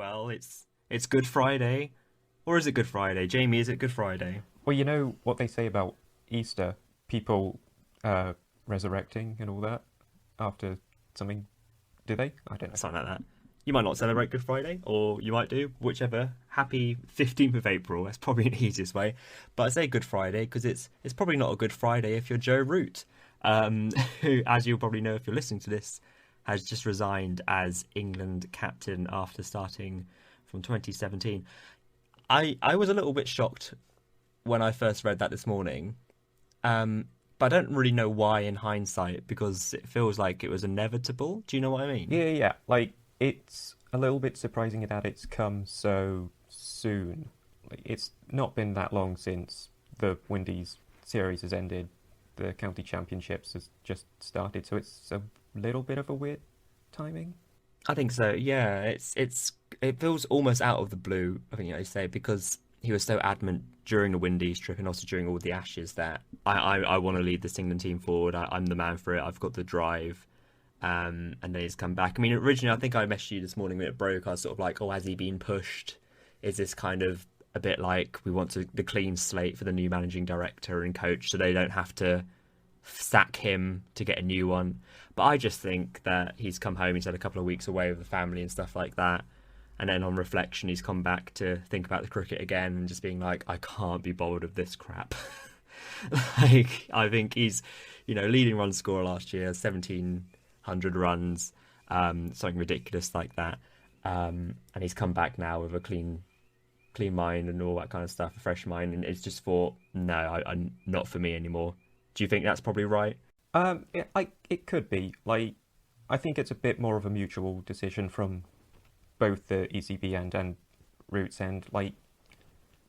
Well, it's Good Friday. Or is it Good Friday? Jamie, is it Good Friday? Well, you know what they say about Easter, people uh, resurrecting and all that after something. Do they? I don't know. Something like that. You might not celebrate Good Friday, or you might do, whichever. Happy 15th of April. That's probably the easiest way. But I say Good Friday because it's probably not a Good Friday if you're Joe Root, who, as you'll probably know if you're listening to this, has just resigned as England captain after starting from 2017. I was a little bit shocked when I first read that this morning, but I don't really know why in hindsight because it feels like it was inevitable. Do you know what I mean? Yeah, yeah, yeah. Like it's a little bit surprising that it's come so soon. Like, it's not been that long since the Windies series has ended. The county championships has just started, so it's a little bit of a weird timing. I think so. Yeah, it feels almost out of the blue. I think you say because he was so adamant during the Windies trip and also during all the Ashes that I want to lead this England team forward. I'm the man for it. I've got the drive. And then he's come back. I mean, originally, I think I messaged you this morning when it broke. I was sort of like, oh, has he been pushed? Is this kind of a bit like we want the clean slate for the new managing director and coach so they don't have to sack him to get a new one? But I just think that he's come home, he's had a couple of weeks away with the family and stuff like that. And then on reflection, he's come back to think about the cricket again and just being like, I can't be bothered with this crap. Like, I think he's, leading run scorer last year, 1,700 runs, something ridiculous like that. And he's come back now with a clean mind and all that kind of stuff, a fresh mind. And it's just thought, no, I'm not for me anymore. Do you think that's probably right? It could be. Like, I think it's a bit more of a mutual decision from both the ECB and Roots end. Like,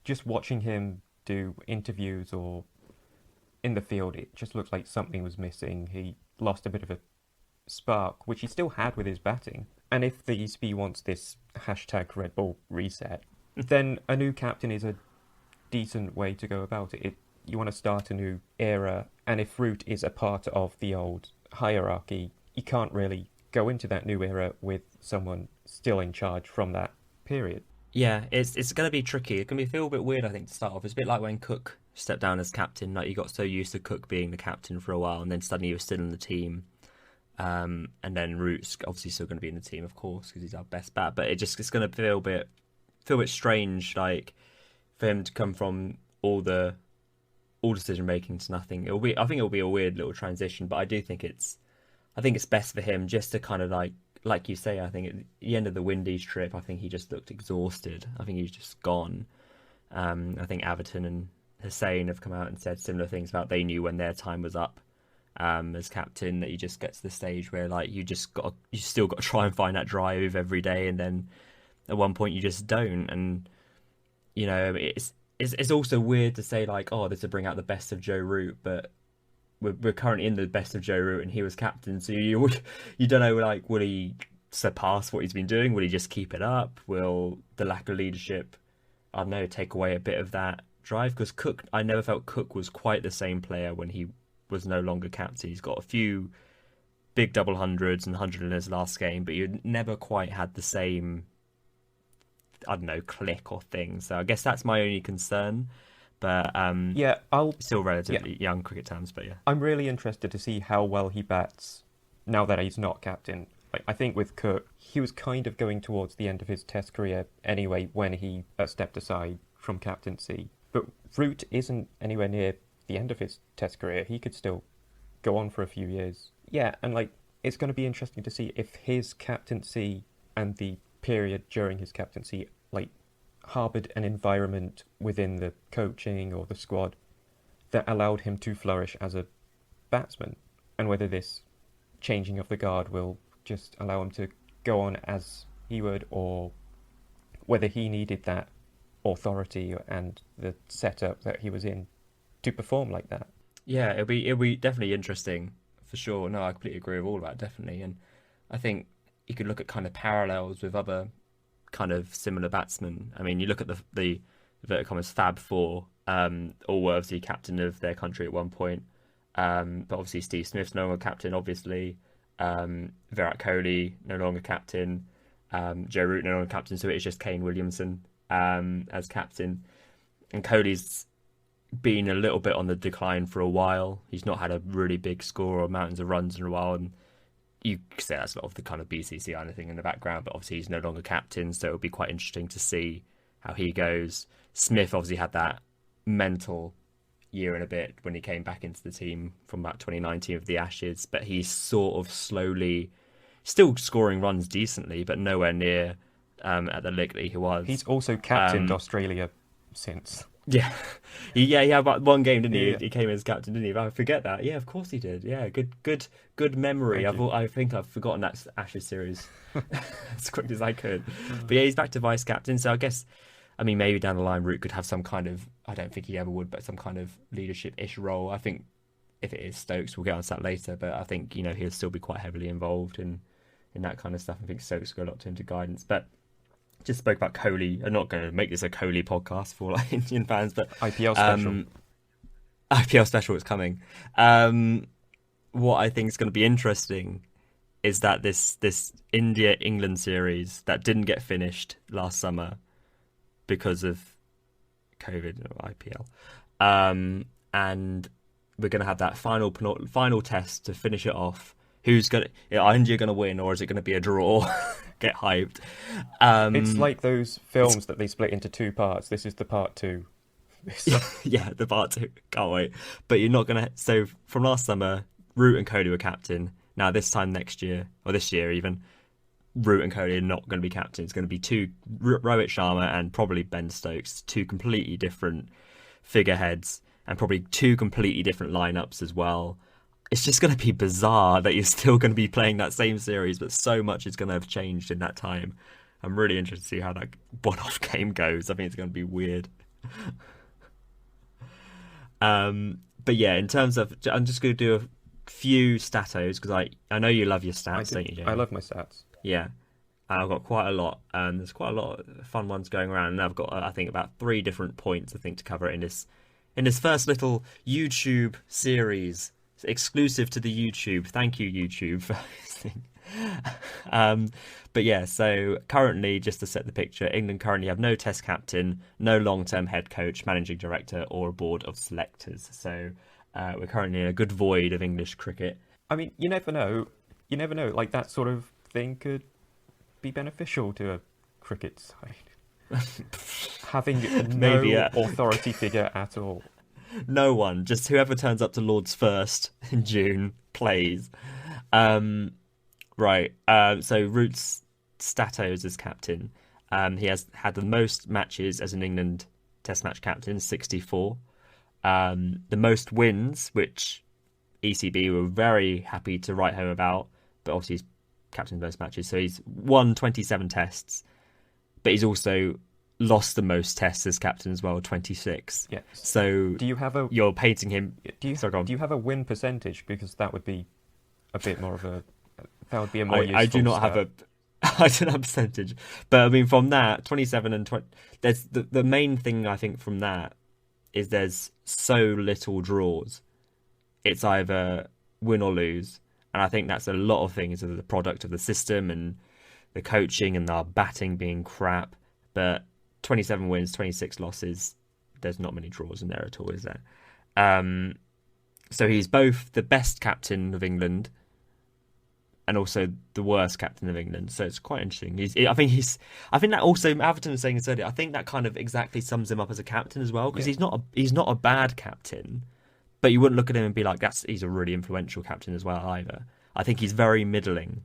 just watching him do interviews or in the field, it just looks like something was missing. He lost a bit of a spark, which he still had with his batting. And if the ECB wants this hashtag Red Bull reset, then a new captain is a decent way to go about it. You want to start a new era, and if Root is a part of the old hierarchy, you can't really go into that new era with someone still in charge from that period. Yeah, it's going to be tricky. It can be feel a bit weird, I think, to start off. It's a bit like when Cook stepped down as captain. Like you got so used to Cook being the captain for a while, and then suddenly he was still in the team. And then Root's obviously still going to be in the team, of course, because he's our best bat. But it's going to feel a bit strange, like for him to come from all decision making to nothing. I think it'll be a weird little transition, but I think it's best for him just to kind of like you say. I think at the end of the Windies trip, I think he just looked exhausted. I think he's just gone. I think Everton and Hussein have come out and said similar things about they knew when their time was up as captain, that you just get to the stage where like you still got to try and find that drive every day, and then at one point you just don't. And it's also weird to say like, oh, this will bring out the best of Joe Root, but we're currently in the best of Joe Root, and he was captain, so you don't know, like, will he surpass what he's been doing? Will he just keep it up? Will the lack of leadership, I don't know, take away a bit of that drive? Because Cook, I never felt Cook was quite the same player when he was no longer captain. He's got a few big double hundreds and 100 in his last game, but you never quite had the same, I don't know, click or thing. So I guess that's my only concern. But Yeah, still yeah, relatively young cricket terms, but yeah. I'm really interested to see how well he bats now that he's not captain. I think with Cook, he was kind of going towards the end of his Test career anyway when he stepped aside from captaincy. But Root isn't anywhere near the end of his Test career. He could still go on for a few years. Yeah, and like it's going to be interesting to see if his captaincy and the period during his captaincy like harbored an environment within the coaching or the squad that allowed him to flourish as a batsman, and whether this changing of the guard will just allow him to go on as he would, or whether he needed that authority and the setup that he was in to perform like that. Yeah, it'll be definitely interesting for sure. No, I completely agree with all of that, definitely. And I think you could look at kind of parallels with other kind of similar batsmen. I mean, you look at the inverted commas Fab Four, all were obviously captain of their country at one point. But obviously Steve Smith's no longer captain, obviously. Virat Kohli no longer captain. Joe Root no longer captain, so it's just Kane Williamson as captain. And Cody's been a little bit on the decline for a while. He's not had a really big score or mountains of runs in a while, and you could say that's a lot of the kind of BCCI thing in the background, but obviously he's no longer captain, so it'll be quite interesting to see how he goes. Smith obviously had that mental year and a bit when he came back into the team from about 2019 of the Ashes, but he's sort of slowly still scoring runs decently, but nowhere near at the lick that he was. He's also captained Australia since. Yeah, he had about one game, didn't he? Yeah. He came as captain, didn't he? I forget that. Yeah, of course he did. Yeah, good memory. I think I've forgotten that Ashes series as quick as I could. But yeah, he's back to vice captain. So I guess, I mean, maybe down the line, Root could have some kind of, I don't think he ever would, but some kind of leadership-ish role. I think if it is Stokes, we'll get on to that later. But I think, he'll still be quite heavily involved in that kind of stuff. I think Stokes will go a lot to into guidance. But just spoke about Kohli. I'm not going to make this a Kohli podcast for like Indian fans, but IPL special. IPL special is coming. What I think is going to be interesting is that this India-England series that didn't get finished last summer because of COVID or IPL, and we're going to have that final test to finish it off. Who's going to, are India going to win, or is it going to be a draw? Get hyped. It's like those films that they split into two parts. This is the part two. Yeah, the part two. Can't wait. But you're not going to... So from last summer, Root and Kohli were captain. Now this time next year, or this year even, Root and Kohli are not going to be captain. It's going to be Rohit Sharma and probably Ben Stokes, two completely different figureheads and probably two completely different lineups as well. It's just going to be bizarre that you're still going to be playing that same series, but so much is going to have changed in that time. I'm really interested to see how that one-off game goes. I think it's going to be weird. But yeah, in terms of, I'm just going to do a few statos because I know you love your stats, don't you, Jamie? I love my stats. Yeah, and I've got quite a lot. There's quite a lot of fun ones going around, and I've got I think about 3 different points I think to cover in this first little YouTube series. Exclusive to the YouTube. Thank you, YouTube, for listening. But yeah, so currently, just to set the picture, England currently have no test captain, no long-term head coach, managing director, or a board of selectors. So we're currently in a good void of English cricket. I mean, you never know. You never know. Like, that sort of thing could be beneficial to a cricket side. Having Maybe, no authority figure at all. No one, just whoever turns up to Lord's first in June plays. Right, so Root's statos as captain. He has had the most matches as an England Test match captain, 64. The most wins, which ECB were very happy to write home about, but obviously he's captained most matches, so he's won 27 tests, but he's also lost the most tests as captain as well, 26. Yes. So do you have a? You're painting him. Do you have a win percentage? Because that would be a bit more of a. That would be a more useful. I do not stat. have a. I don't have a percentage, but I mean from that 27 and 20. There's the main thing I think from that is there's so little draws. It's either win or lose, and I think that's a lot of things of the product of the system and the coaching and our batting being crap, but 27 wins, 26 losses. There's not many draws in there at all, is there? So he's both the best captain of England and also the worst captain of England. So it's quite interesting. I think that also Everton was saying this earlier. I think that kind of exactly sums him up as a captain as well, because he's not a bad captain, but you wouldn't look at him and be like, he's a really influential captain as well either. I think he's very middling.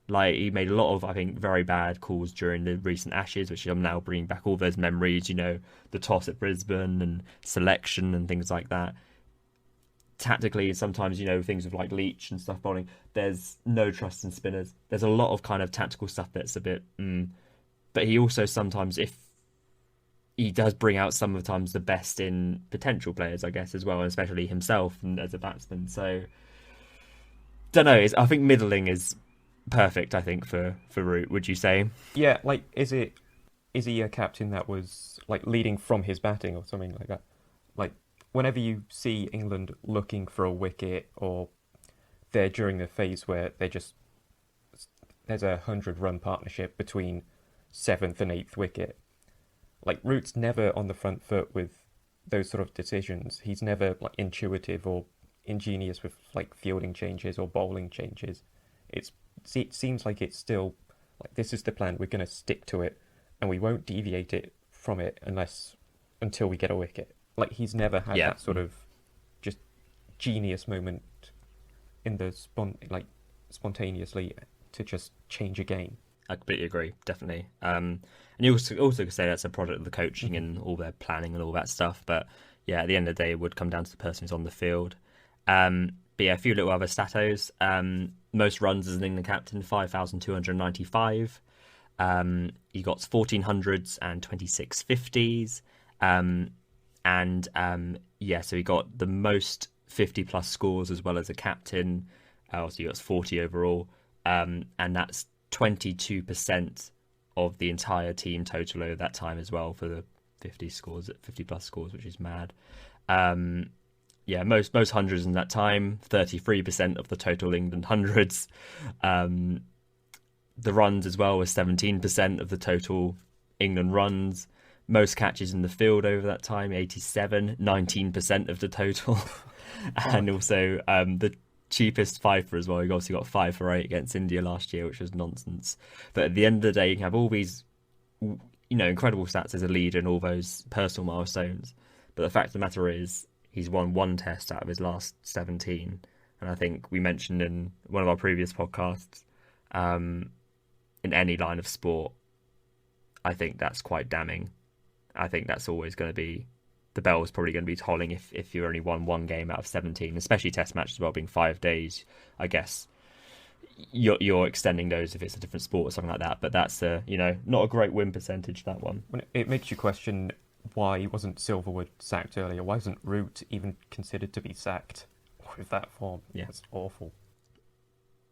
Like, he made a lot of, I think, very bad calls during the recent Ashes, which I'm now bringing back all those memories, the toss at Brisbane and selection and things like that. Tactically, sometimes, things with like Leach and stuff bowling, there's no trust in spinners. There's a lot of kind of tactical stuff that's a bit... But he also sometimes, if he does bring out sometimes the best in potential players, I guess, as well, and especially himself and as a batsman. So, don't know. I think middling is perfect, I think, for Root, would you say? Yeah, like, is he a captain that was like leading from his batting or something like that? Like, whenever you see England looking for a wicket, or they're during the phase where there's a 100-run partnership between 7th and 8th wicket. Like, Root's never on the front foot with those sort of decisions. He's never like intuitive or ingenious with like fielding changes or bowling changes. It seems like it's still like, this is the plan. We're going to stick to it, and we won't deviate it from it until we get a wicket. Like, he's never had Yeah. that sort of just genius moment in the spontaneously to just change a game. I completely agree, definitely. And you also could say that's a product of the coaching and all their planning and all that stuff. But yeah, at the end of the day, it would come down to the person who's on the field. But yeah, a few little other statos. Most runs as an England captain, 5,295. He got 1400s and 26 50s. Yeah, so he got the most 50 plus scores as well as a captain. So he got 40 overall. And that's 22% of the entire team total over that time as well for the 50 plus scores, which is mad. Yeah, most hundreds in that time, 33% of the total England hundreds. The runs as well was 17% of the total England runs. Most catches in the field over that time, 87, 19% of the total. And also the cheapest fifer as well. He obviously got 5 for 8 against India last year, which was nonsense. But at the end of the day, you can have all these, incredible stats as a leader and all those personal milestones. But the fact of the matter is, he's won one test out of his last 17. And I think we mentioned in one of our previous podcasts, in any line of sport, I think that's quite damning. I think that's always going to be, the bell's probably going to be tolling if you only won one game out of 17, especially test matches as well, being 5 days. I guess you're extending those if it's a different sport or something like that. But that's not a great win percentage, that one. It makes you question, why wasn't Silverwood sacked earlier? Why isn't Root even considered to be sacked with that form? Yeah, it's awful.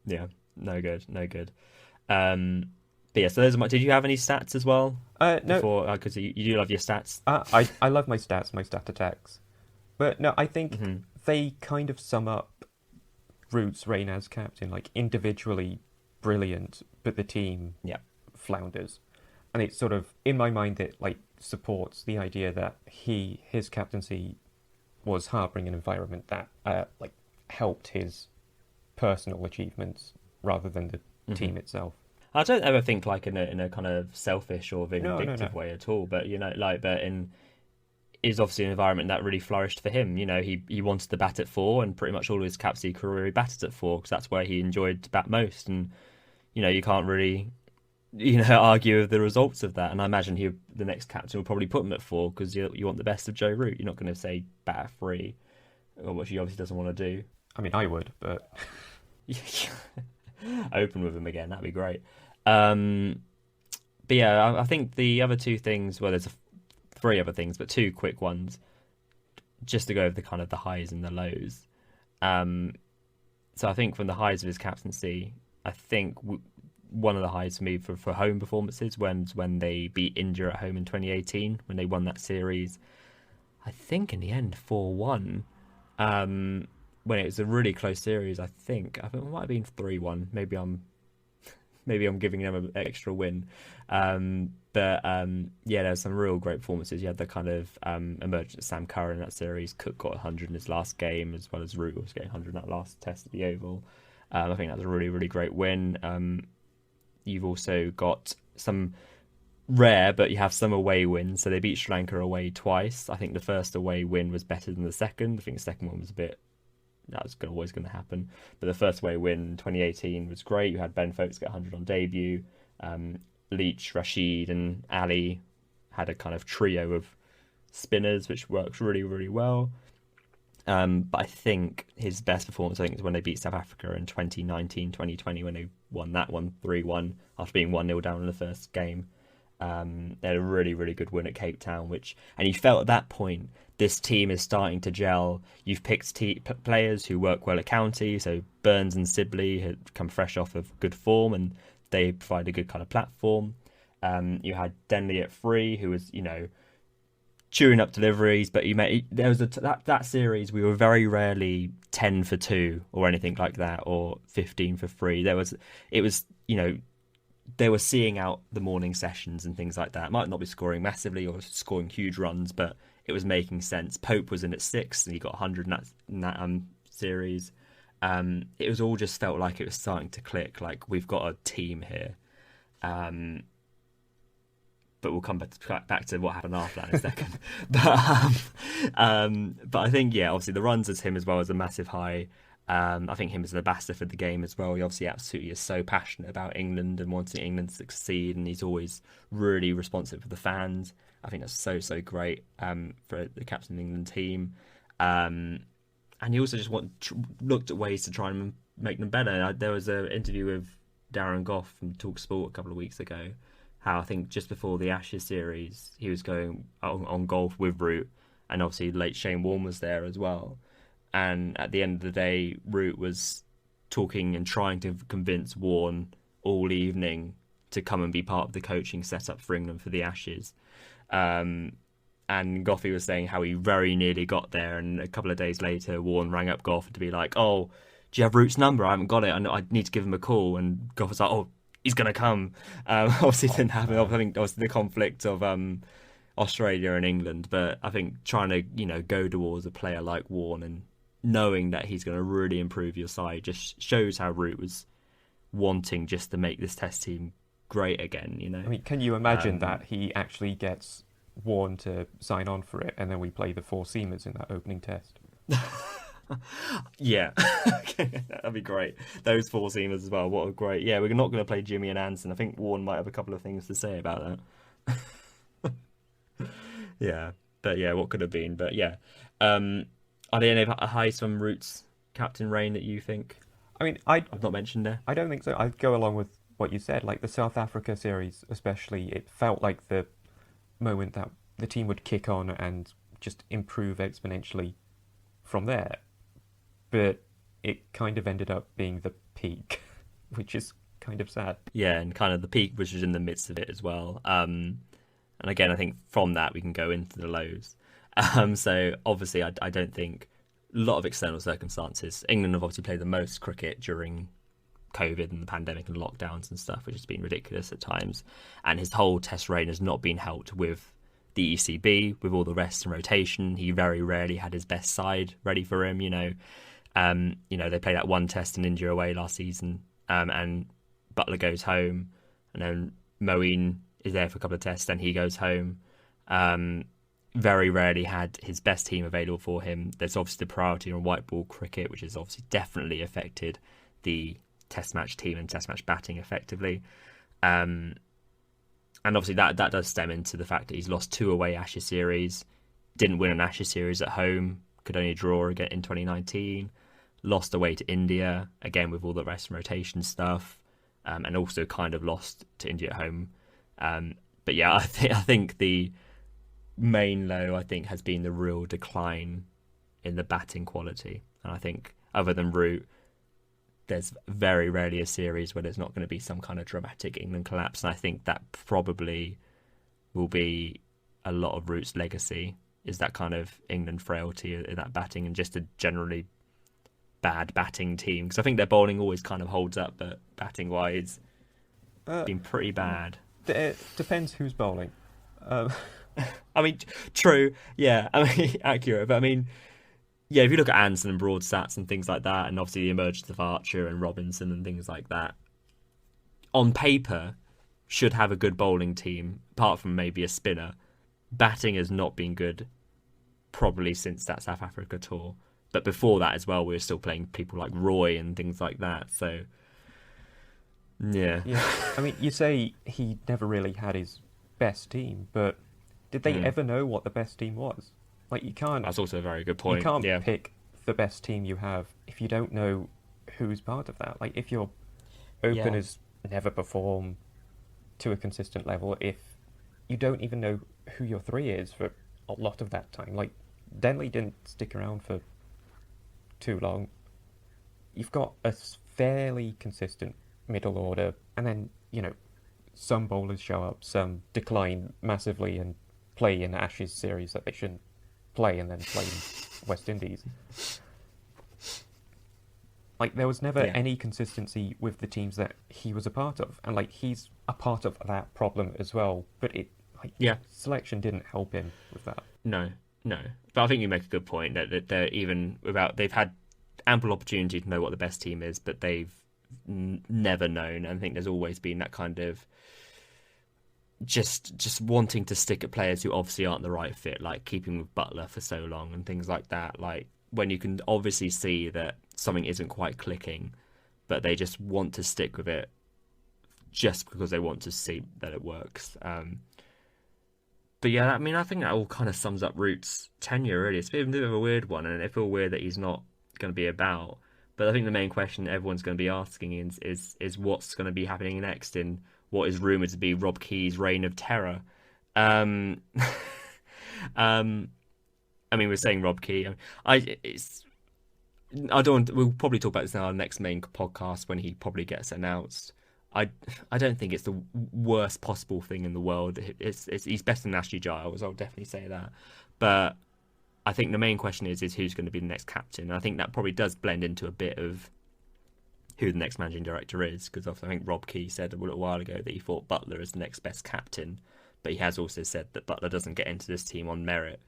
Yeah, no good. But yeah, so those are did you have any stats as well? No, because you do love your stats. I love my stats, my stat attacks, but no, I think they kind of sum up Root's reign as captain. Like, individually brilliant, but the team flounders, and it's sort of, in my mind, it like supports the idea that his captaincy was harbouring an environment that like helped his personal achievements rather than the team itself. I don't ever think like in a kind of selfish or vindictive No. way at all, but but is obviously an environment that really flourished for him. He wanted to bat at 4, and pretty much all of his captaincy career he batted at 4 because that's where he enjoyed to bat most. And you can't really argue with the results of that. And I imagine the next captain will probably put him at 4 because you want the best of Joe Root. You're not going to say bat at 3, which he obviously doesn't want to do. I mean, I would, but open with him again, that'd be great. But yeah, I think the other two things, well, there's 3 other things, but 2 quick ones, just to go over the kind of the highs and the lows. So I think from the highs of his captaincy, I think one of the highs for me for home performances when they beat India at home in 2018, when they won that series, I think in the end 4-1. When it was a really close series, I think it might have been 3-1. Maybe I'm giving them an extra win. But yeah, there's some real great performances. You had the kind of emergence of Sam Curran in that series. Cook got 100 in his last game, as well as Root was getting 100 in that last test at the Oval. I think that was a really, really great win. You've also got some rare, but you have some away wins. So they beat Sri Lanka away twice. I think the first away win was better than the second. I think the second one was that was always going to happen. But the first away win in 2018 was great. You had Ben Folkes get 100 on debut. Leach, Rashid and Ali had a kind of trio of spinners, which works really, really well. But I think his best performance, is when they beat South Africa in 2019-2020, when they won that one 3-1 after being 1-0 down in the first game. They had a really, really good win at Cape Town, and you felt at that point this team is starting to gel. You've picked players who work well at county, so Burns and Sibley had come fresh off of good form, and they provide a good kind of platform. You had Denley at 3, who was, chewing up deliveries. But there was that series we were very rarely 10 for 2 or anything like that, or 15 for 3. It was they were seeing out the morning sessions and things like that. Might not be scoring massively or scoring huge runs, but it was making sense. Pope was in at 6 and he got 100 in that series. It was all just felt like it was starting to click. Like we've got a team here. But we'll come back to what happened after that in a second. But I think, yeah, obviously the runs as him as well as a massive high. I think him as an ambassador for the game as well. He obviously absolutely is so passionate about England and wanting England to succeed, and he's always really responsive for the fans. I think that's so great for the captain of the England team. And he also just looked at ways to try and make them better. There was an interview with Darren Goff from TalkSport a couple of weeks ago, how I think just before the Ashes series, he was going on golf with Root, and obviously late Shane Warne was there as well. And at the end of the day, Root was talking and trying to convince Warne all evening to come and be part of the coaching setup for England for the Ashes. And Goffey was saying how he very nearly got there, and a couple of days later, Warne rang up Goff to be like, "Oh, do you have Root's number? I haven't got it. I need to give him a call." And Goff was like, "Oh, he's going to come." Obviously, it didn't happen. I think obviously the conflict of Australia and England, but I think trying to go towards a player like Warne and knowing that he's going to really improve your side just shows how Root was wanting just to make this Test team great again. I mean, can you imagine that he actually gets Warne to sign on for it, and then we play the four seamers in that opening Test? Yeah, that'd be great. Those four seamers as well. What a great. Yeah, we're not going to play Jimmy and Anson. I think Warne might have a couple of things to say about that. Yeah, but yeah, what could have been? But yeah, are there any highs from Root's captain reign that you think? I mean, I've not mentioned there. I don't think so. I'd go along with what you said. Like the South Africa series, especially, it felt like the moment that the team would kick on and just improve exponentially from there. But it kind of ended up being the peak, which is kind of sad. Yeah, and kind of the peak was just in the midst of it as well. And again, I think from that we can go into the lows. So obviously, I don't think a lot of external circumstances. England have obviously played the most cricket during COVID and the pandemic and lockdowns and stuff, which has been ridiculous at times. And his whole Test reign has not been helped with the ECB, with all the rest and rotation. He very rarely had his best side ready for him. They played that one Test in India away last season, and Butler goes home, and then Moeen is there for a couple of Tests, then he goes home. Very rarely had his best team available for him. There's obviously the priority on white ball cricket, which has obviously definitely affected the Test match team and Test match batting effectively. And obviously that does stem into the fact that he's lost 2 away Ashes series, didn't win an Ashes series at home, could only draw again in 2019, lost away to India, again with all the rest and rotation stuff, and also kind of lost to India at home. But yeah, I think the main low, has been the real decline in the batting quality. And I think other than Root, there's very rarely a series where there's not going to be some kind of dramatic England collapse. And I think that probably will be a lot of Root's legacy, is that kind of England frailty in that batting and just a generally bad batting team. Because I think their bowling always kind of holds up, but batting-wise, it's been pretty bad. It depends who's bowling. I mean, true, yeah. I mean, accurate, but I mean, yeah. If you look at Anson and Broadstats and things like that, and obviously the emergence of Archer and Robinson and things like that, on paper, should have a good bowling team. Apart from maybe a spinner, batting has not been good, probably since that South Africa tour. But before that as well, we were still playing people like Roy and things like that. So, yeah. I mean, you say he never really had his best team, but did they ever know what the best team was? Like, you can't. That's also a very good point. You can't pick the best team you have if you don't know who's part of that. Like, if your openers never perform to a consistent level, if you don't even know who your 3 is for a lot of that time. Like, Denley didn't stick around for too long. You've got a fairly consistent middle order, and then, some bowlers show up, some decline massively, and play in Ashes series that they shouldn't play and then play in West Indies. Like, there was never Yeah. any consistency with the teams that he was a part of. And, like, he's a part of that problem as well. But Yeah. selection didn't help him with that. No, no. But I think you make a good point that they're even without they've had ample opportunity to know what the best team is, but they've never known. And I think there's always been that kind of just wanting to stick at players who obviously aren't the right fit, like keeping with Butler for so long and things like that. Like when you can obviously see that something isn't quite clicking, but they just want to stick with it just because they want to see that it works. But yeah, I mean, I think that all kind of sums up Root's tenure, really. It's a bit of a weird one, and I feel weird that he's not going to be about. But I think the main question everyone's going to be asking is what's going to be happening next in what is rumoured to be Rob Key's reign of terror. Um, um, I mean, we're saying Rob Key. I don't. We'll probably talk about this in our next main podcast when he probably gets announced. I I don't think it's the worst possible thing in the world. It's he's better than Ashley Giles. I'll definitely say that. But I think the main question is who's going to be the next captain. And I think that probably does blend into a bit of who the next managing director is, because I think Rob Key said a little while ago that he thought Butler is the next best captain, but he has also said that Butler doesn't get into this team on merit,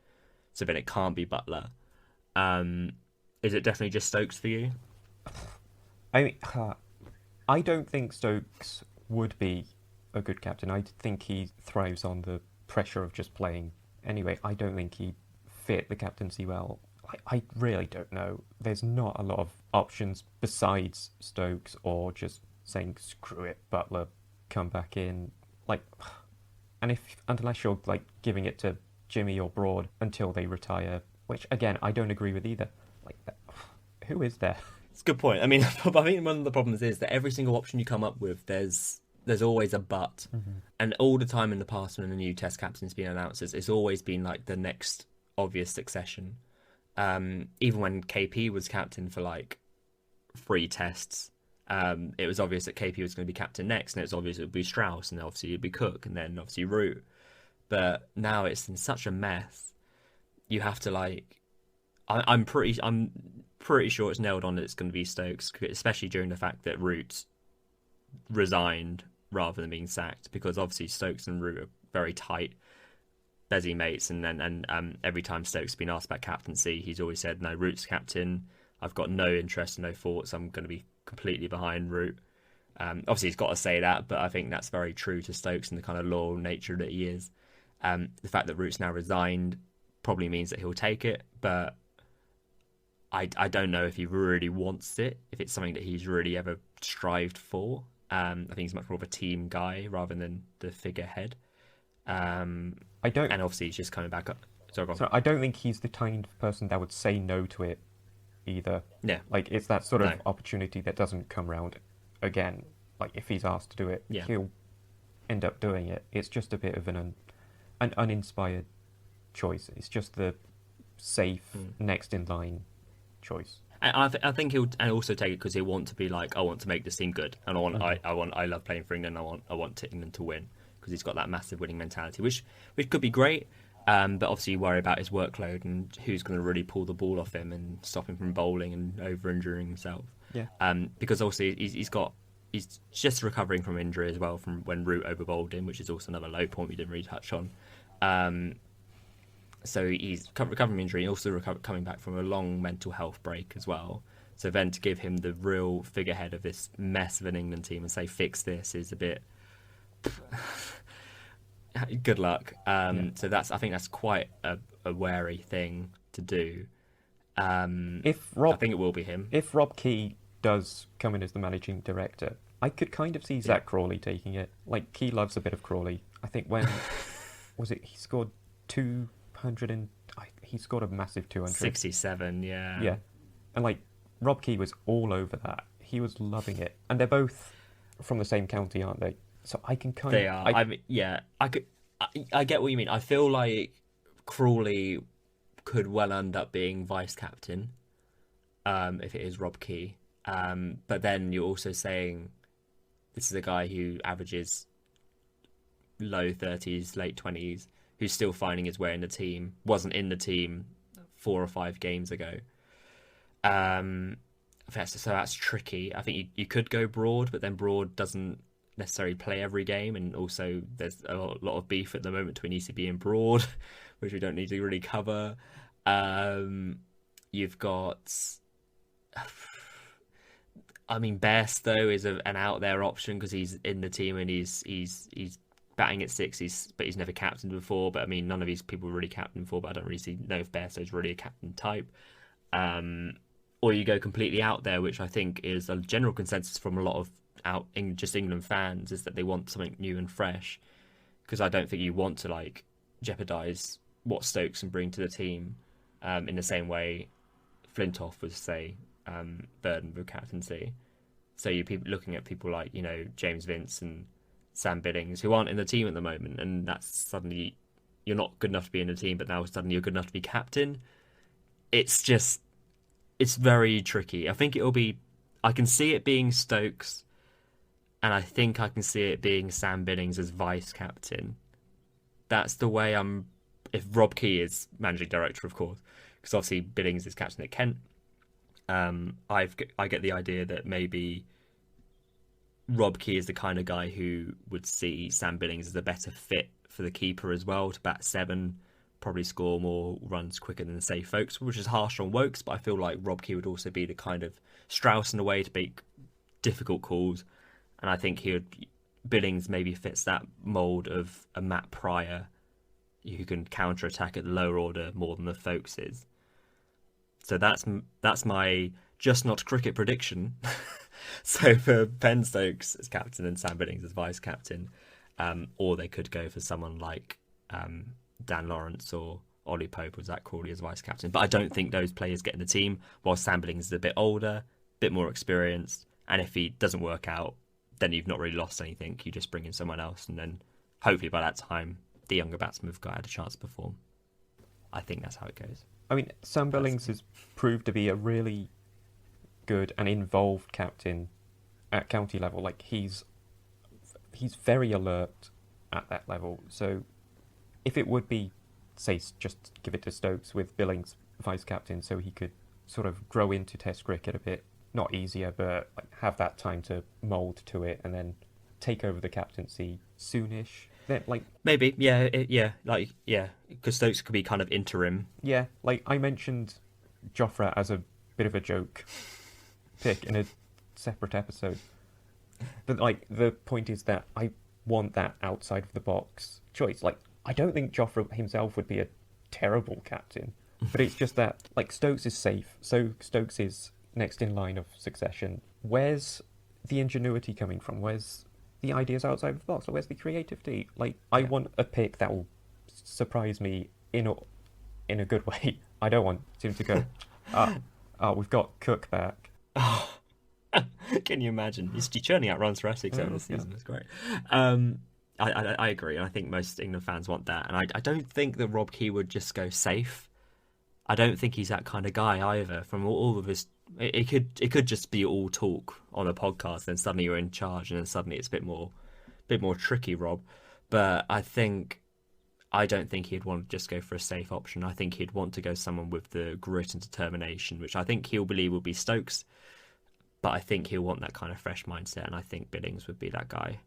so then it can't be Butler. Is it definitely just Stokes for you? I mean, I don't think Stokes would be a good captain. I think he thrives on the pressure of just playing. Anyway, I don't think he fit the captaincy well. I really don't know. There's not a lot of options besides Stokes or just saying screw it, Butler, come back in. Like, and unless you're like giving it to Jimmy or Broad until they retire, which again I don't agree with either. Like, who is there? It's a good point. I mean, I think one of the problems is that every single option you come up with, there's always a but, and all the time in the past when a new Test captain's been announced, it's always been like the next obvious succession. Even when KP was captain for like 3 tests, it was obvious that KP was going to be captain next, and it was obvious it would be Strauss, and obviously it'd be Cook, and then obviously Root. But now it's in such a mess. You have to like, I'm pretty sure it's nailed on that it's going to be Stokes, especially during the fact that Root resigned rather than being sacked, because obviously Stokes and Root are very tight Bezzy mates, and every time Stokes has been asked about captaincy, he's always said, no, Root's captain, I've got no interest, no thoughts, I'm going to be completely behind Root. Obviously he's got to say that, but I think that's very true to Stokes and the kind of loyal nature that he is. The fact that Root's now resigned probably means that he'll take it, but I don't know if he really wants it, if it's something that he's really ever strived for. I think he's much more of a team guy rather than the figurehead. I don't. And obviously he's just coming back up. So I don't think he's the kind of person that would say no to it either. Yeah. Like, it's that sort of opportunity that doesn't come around again. Like, if he's asked to do it, he'll end up doing it. It's just a bit of an uninspired choice. It's just the safe next in line choice. I think he'll also take it because he'll want to be like, I want to make this team good, and I love playing for England. I want England to win, because he's got that massive winning mentality, which could be great. But obviously you worry about his workload and who's going to really pull the ball off him and stop him from bowling and over injuring himself. Yeah. Because obviously he's just recovering from injury as well from when Root over bowled him, which is also another low point we didn't really touch on. So he's recovering from injury and also coming back from a long mental health break as well. So then to give him the real figurehead of this mess of an England team and say fix this is a bit good luck. So I think that's quite a wary thing to do. I think it will be him. If Rob Key does come in as the managing director, I could kind of see Zach Crawley taking it. Like, Key loves a bit of Crawley. I think when he scored 200 and he scored a massive 200. 67, yeah. Yeah. And like, Rob Key was all over that. He was loving it. And they're both from the same county, aren't they? So I can kind of... They are. I get what you mean. I feel like Crawley could well end up being vice captain if it is Rob Key. But then you're also saying this is a guy who averages low 30s, late 20s, who's still finding his way in the team, wasn't in the team 4 or 5 games ago. So that's tricky. I think you could go Broad, but then Broad doesn't necessarily play every game, and also there's a lot of beef at the moment between ECB and Broad, which we don't need to really cover. You've got, I mean, Best though is an out there option because he's in the team and he's batting at six. But he's never captained before. But I mean, none of these people were really captained before. But I don't really know if Best is really a captain type. Or you go completely out there, which I think is a general consensus from a lot of just England fans, is that they want something new and fresh. Because I don't think you want to like jeopardise what Stokes can bring to the team in the same way Flintoff was, say, burdened with captaincy. So you're looking at people like, James Vince and Sam Billings, who aren't in the team at the moment, and that's suddenly you're not good enough to be in the team, but now suddenly you're good enough to be captain. It's very tricky. I think I can see it being Stokes, and I think I can see it being Sam Billings as vice captain. That's the way if Rob Key is managing director, of course, because obviously Billings is captain at Kent. I get the idea that maybe Rob Key is the kind of guy who would see Sam Billings as a better fit for the keeper as well, to bat 7, probably score more runs quicker than, say, Folkes, which is harsh on Wokes, but I feel like Rob Key would also be the kind of Strauss in a way to make difficult calls, and I think Billings maybe fits that mould of a Matt Pryor who can counter-attack at the lower order more than the Folkes is. So that's my just not cricket prediction. So for Ben Stokes as captain and Sam Billings as vice captain, or they could go for someone like Dan Lawrence or Ollie Pope or Zach Crawley as vice captain. But I don't think those players get in the team, while Sam Billings is a bit older, a bit more experienced, and if he doesn't work out, then you've not really lost anything. You just bring in someone else, and then hopefully by that time the younger batsmen have had a chance to perform. I think that's how it goes. I mean, Sam Billings has proved to be a really good and involved captain at county level. Like, he's very alert at that level. So if it would be, say, just give it to Stokes with Billings vice captain, so he could sort of grow into Test cricket a bit, not easier, but like have that time to mould to it, and then take over the captaincy soonish. Then, like, maybe, because Stokes could be kind of interim. Yeah, like I mentioned Jofra as a bit of a joke pick in a separate episode, but like the point is that I want that outside of the box choice. Like, I don't think Jofra himself would be a terrible captain, but it's just that like Stokes is safe, so Stokes is next in line of succession. Where's the ingenuity coming from? Where's the ideas outside of the box? Or where's the creativity? Like, I want a pick that will surprise me in a good way. I don't want him to go, we've got Cook back. Oh, can you imagine? He's churning out runs for Essex over the season. It's great. I agree, and I think most England fans want that. And I don't think that Rob Key would just go safe. I don't think he's that kind of guy either. From all of his, it could just be all talk on a podcast, then suddenly you're in charge, and then suddenly it's a bit more tricky, Rob. But I don't think he'd want to just go for a safe option. I think he'd want to go someone with the grit and determination, which I think he'll believe will be Stokes. But I think he'll want that kind of fresh mindset, and I think Billings would be that guy.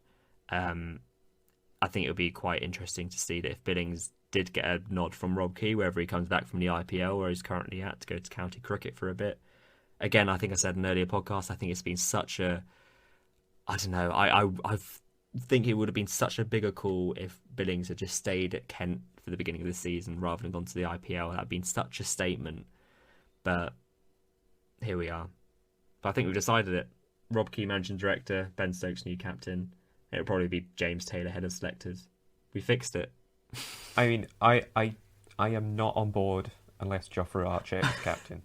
I think it would be quite interesting to see that if Billings did get a nod from Rob Key, wherever he comes back from the IPL, where he's currently at, to go to county cricket for a bit. Again, I think I said in an earlier podcast, I think it's been such a, I don't know, I think it would have been such a bigger call if Billings had just stayed at Kent for the beginning of the season rather than gone to the IPL. That would have been such a statement. But here we are. But I think we've decided it. Rob Key, managing director, Ben Stokes, new captain. It'll probably be James Taylor, head of selectors. We fixed it. I mean, I am not on board unless Jofra Archer is captain.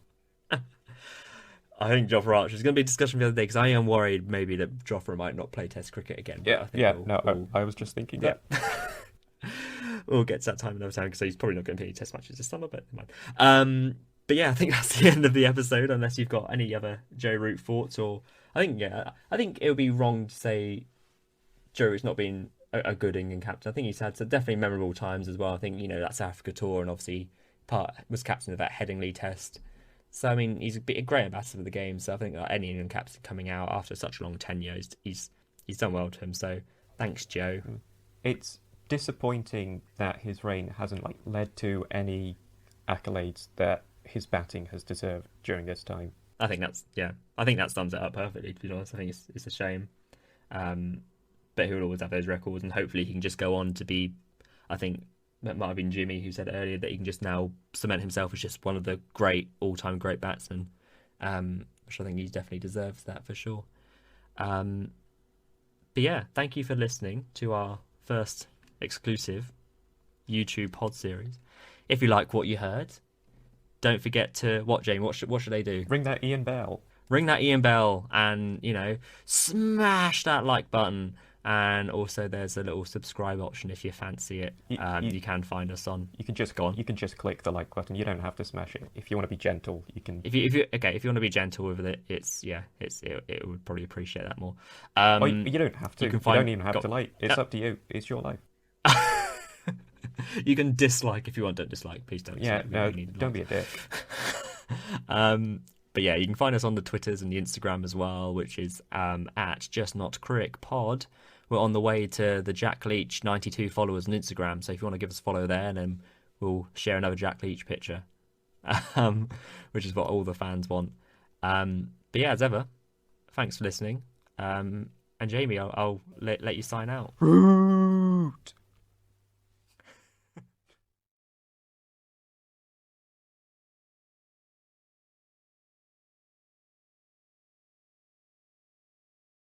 I think Jofra Archer is going to be a discussion the other day, because I am worried maybe that Jofra might not play Test cricket again. I was just thinking that. We'll get to that time another time, because he's probably not going to play any Test matches this summer, but never mind. But yeah, I think that's the end of the episode, unless you've got any other Joe Root thoughts. Or I think it would be wrong to say Joe Root's not been a good England captain. I think he's had some definitely memorable times as well. I think that South Africa tour, and obviously was captain of that Headingley Test. So I mean, he's a great ambassador for the game. So I think any England captain coming out after such a long tenure, he's done well to him. So thanks, Joe. It's disappointing that his reign hasn't led to any accolades that his batting has deserved during this time. I think that sums it up perfectly. To be honest, I think it's a shame. But he will always have those records, and hopefully he can just go on to be. I think that might have been Jimmy who said earlier that he can just now cement himself as just one of the all-time great batsmen, which I think he definitely deserves that for sure. But yeah, thank you for listening to our first exclusive YouTube pod series. If you like what you heard, don't forget to Jamie. What should they do? Ring that Ian Bell. Ring that Ian Bell, and smash that like button. And also, there's a little subscribe option if you fancy it. You can find us on. You can just go on. You can just click the like button. You don't have to smash it. If you want to be gentle, you can. If you want to be gentle with it, it would probably appreciate that more. You don't have to. You don't even have to like. It's up to you. It's your life. You can dislike if you want. Don't dislike. Please don't. Yeah, no, don't be a dick. But yeah, you can find us on the Twitters and the Instagram as well, which is at Just Not Crick Pod. We're on the way to the Jack Leach 92 followers on Instagram, so if you want to give us a follow there, then we'll share another Jack Leach picture, which is what all the fans want. But yeah, as ever, thanks for listening. And Jamie, I'll let you sign out. Root.